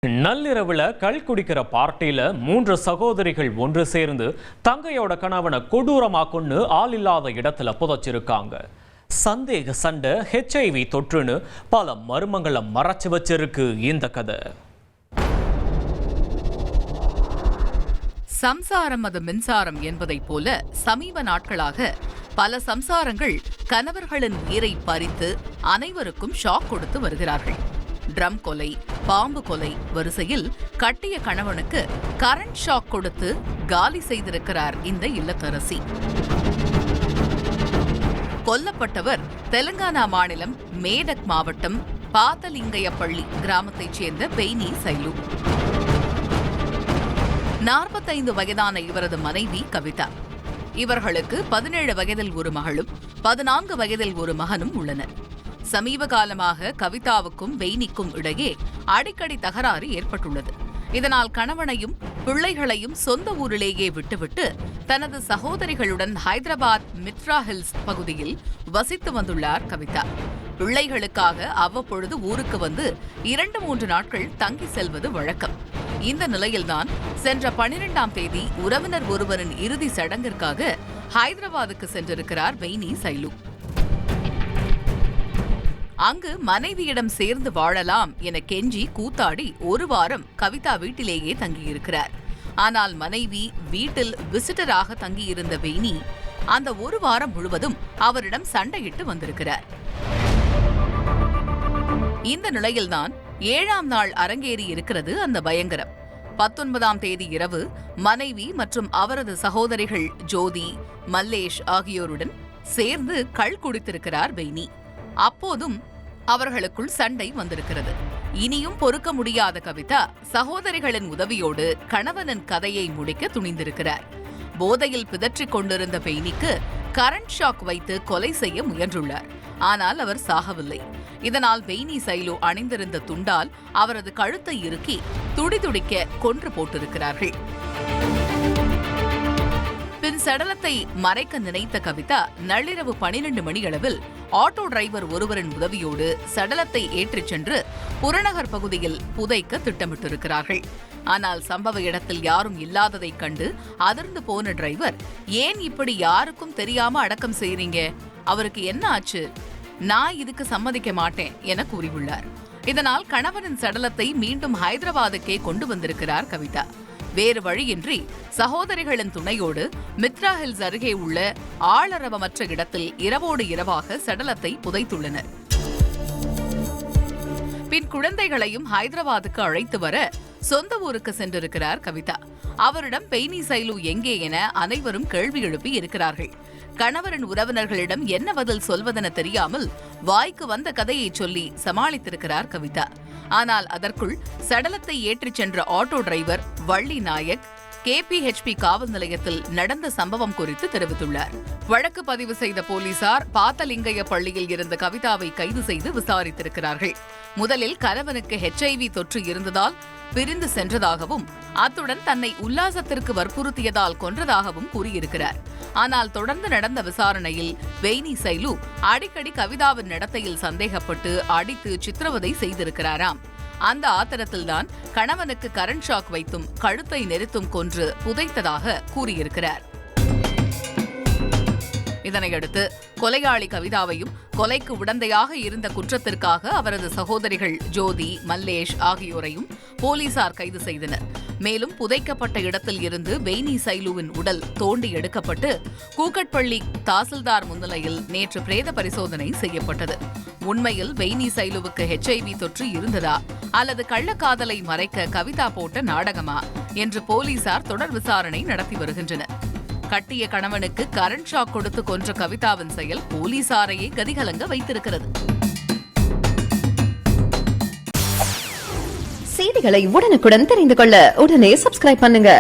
நள்ளிரவுல கள் குடிக்கிற பார்ட்டியில 3 சகோதரிகள் ஒன்று சேர்ந்து தங்கையோட கணவனை கொடூரமா கொண்டு ஆள் இல்லாத இடத்துல புதைச்சிருக்காங்க. சந்தேக சண்டை HIV தொற்றுன்னு பல மர்மங்களை மறைச்சு வச்சிருக்கு இந்த கதை. சம்சாரம் அது மின்சாரம் என்பதைப் போல சமீப நாட்களாக பல சம்சாரங்கள் கணவர்களின் உயிரை பறித்து அனைவருக்கும் ஷாக் கொடுத்து வருகிறார்கள். ட்ரம் கொலை, பாம்பு கொலை வரிசையில் கட்டிய கணவனுக்கு கரண்ட் ஷாக் கொடுத்து காலி செய்திருக்கிறார் இந்த இல்லத்தரசி. கொல்லப்பட்டவர் தெலுங்கானா மாநிலம் மேடக் மாவட்டம் பாத்தலிங்கையப்பள்ளி கிராமத்தைச் சேர்ந்த பெய்னி சைலு. 45 வயதான இவரது மனைவி கவிதா. இவர்களுக்கு 17 வயதில் ஒரு மகளும் 14 வயதில் ஒரு மகனும் உள்ளனர். சமீப காலமாக கவிதாவுக்கும் பெய்னிக்கும் இடையே அடிக்கடி தகராறு ஏற்பட்டுள்ளது. இதனால் கணவனையும் பிள்ளைகளையும் சொந்த ஊரிலேயே விட்டுவிட்டு தனது சகோதரிகளுடன் ஹைதராபாத் மித்ரா ஹில்ஸ் பகுதியில் வசித்து வந்துள்ளார் கவிதா. பிள்ளைகளுக்காக அவ்வப்பொழுது ஊருக்கு வந்து 2-3 நாட்கள் தங்கி செல்வது வழக்கம். இந்த நிலையில்தான் சென்ற 12ஆம் தேதி உறவினர் ஒருவரின் இறுதி சடங்கிற்காக ஹைதராபாத்துக்கு சென்றிருக்கிறார் பெய்னி சைலு. அங்கு மனைவியிடம் சேர்ந்து வாழலாம் என கெஞ்சி கூத்தாடி ஒரு வாரம் கவிதா வீட்டிலேயே தங்கியிருக்கிறார். ஆனால் மனைவி வீட்டில் விசிட்டராக தங்கியிருந்த பெய்னி அந்த ஒரு வாரம் முழுவதும் அவரிடம் சண்டையிட்டு வந்திருக்கிறார். இந்த நிலையில்தான் 7ஆம் நாள் அரங்கேறி இருக்கிறது அந்த பயங்கரம். 19ஆம் தேதி இரவு மனைவி மற்றும் அவரது சகோதரிகள் ஜோதி, மல்லேஷ் ஆகியோருடன் சேர்ந்து கள் குடித்திருக்கிறார் பெய்னி. அப்போதும் அவர்களுக்குள் சண்டை வந்திருக்கிறது. இனியும் பொறுக்க முடியாத கவிதா சகோதரிகளின் உதவியோடு கணவனின் கதையை முடிக்க துணிந்திருக்கிறார். போதையில் பிதற்றிக் கொண்டிருந்த பெய்னிக்கு கரண்ட் ஷாக் வைத்து கொலை செய்ய முயன்றுள்ளார். ஆனால் அவர் சாகவில்லை. இதனால் பெய்னி சைலு அணிந்திருந்த துண்டால் அவரது கழுத்தை இறுக்கி துடிதுடிக்க கொன்று போட்டிருக்கிறார்கள். பின் சடலத்தை மறைக்க நினைத்த கவிதா நள்ளிரவு 12 மணியளவில் ஆட்டோ டிரைவர் ஒருவரின் உதவியோடு சடலத்தை ஏற்றிச் சென்று புறநகர் பகுதியில் புதைக்க திட்டமிட்டிருக்கிறார்கள். ஆனால் சம்பவ இடத்தில் யாரும் இல்லாததைக் கண்டு அதிர்ந்து போன டிரைவர், ஏன் இப்படி யாருக்கும் தெரியாம அடக்கம் செய்றீங்க? அவருக்கு என்ன ஆச்சு? நான் இதுக்கு சம்மதிக்க மாட்டேன் என கூறியுள்ளார். இதனால் கணவனின் சடலத்தை மீண்டும் ஹைதராபாத்துக்கே கொண்டு வந்திருக்கிறார் கவிதா. வேறு வழியின்றி சகோதரிகளின் துணையோடு மித்ரா ஹில்ஸ் அருகே உள்ள ஆளரவமற்ற இடத்தில் இரவோடு இரவாக சடலத்தை புதைத்துள்ளனர். பின் குழந்தைகளையும் ஹைதராபாத்துக்கு அழைத்து வர சொந்த ஊருக்கு சென்றிருக்கிறார் கவிதா. அவரிடம் பெய்னி சைலு எங்கே என அனைவரும் கேள்வி எழுப்பி இருக்கிறார்கள். கணவரின் உறவினர்களிடம் என்ன பதில் சொல்வதென தெரியாமல் வாய்க்கு வந்த கதையை சொல்லி சமாளித்திருக்கிறார் கவிதா. ஆனால் அதற்குள் சடலத்தை ஏற்றிச் சென்ற auto driver Valli Nayak KPHP காவல் நிலையத்தில் நடந்த சம்பவம் குறித்து தெரிவித்துள்ளார். வழக்கு பதிவு செய்த போலீசார் பாத்தலிங்கைய பள்ளியில் இருந்த கவிதாவை கைது செய்து விசாரித்திருக்கிறார்கள். முதலில் கணவனுக்கு HIV தொற்று இருந்ததால் பிரிந்து சென்றதாகவும் அத்துடன் தன்னை உல்லாசத்திற்கு வற்புறுத்தியதால் கொன்றதாகவும் கூறியிருக்கிறார். ஆனால் தொடர்ந்து நடந்த விசாரணையில் பெய்னி சைலு அடிக்கடி கவிதாவின் நடத்தையில் சந்தேகப்பட்டு அடித்து சித்திரவதை செய்திருக்கிறாராம். அந்த ஆத்திரத்தில்தான் கணவனுக்கு கரண்ட் ஷாக் வைத்தும் கழுத்தை நெரித்தும் கொன்று புதைத்ததாக கூறியிருக்கிறார். இதனையடுத்து கொலையாளி கவிதாவையும் கொலைக்கு உடந்தையாக இருந்த குற்றத்திற்காக அவரது சகோதரிகள் ஜோதி, மல்லேஷ் ஆகியோரையும் போலீசார் கைது செய்தனர். மேலும் புதைக்கப்பட்ட இடத்தில் இருந்து பெய்னி சைலுவின் உடல் தோண்டி எடுக்கப்பட்டு கூக்கட்பள்ளி தாசில்தார் முன்னிலையில் நேற்று பிரேத பரிசோதனை செய்யப்பட்டது. உண்மையில் பெய்னி சைலுவுக்கு HIV தொற்று இருந்ததா அல்லது கள்ளக்காதலை மறைக்க கவிதா போட்ட நாடகமா என்று போலீசார் தொடர் விசாரணை நடத்தி வருகின்றனர். கட்டிய கணவனுக்கு கரண்ட் ஷாக் கொடுத்து கொன்ற கவிதாவின் செயல் போலீசாரையே கதிகலங்க வைத்திருக்கிறது. செய்திகளை உடனுக்குடன் தெரிந்து கொள்ள உடனே சப்ஸ்கிரைப் பண்ணுங்க.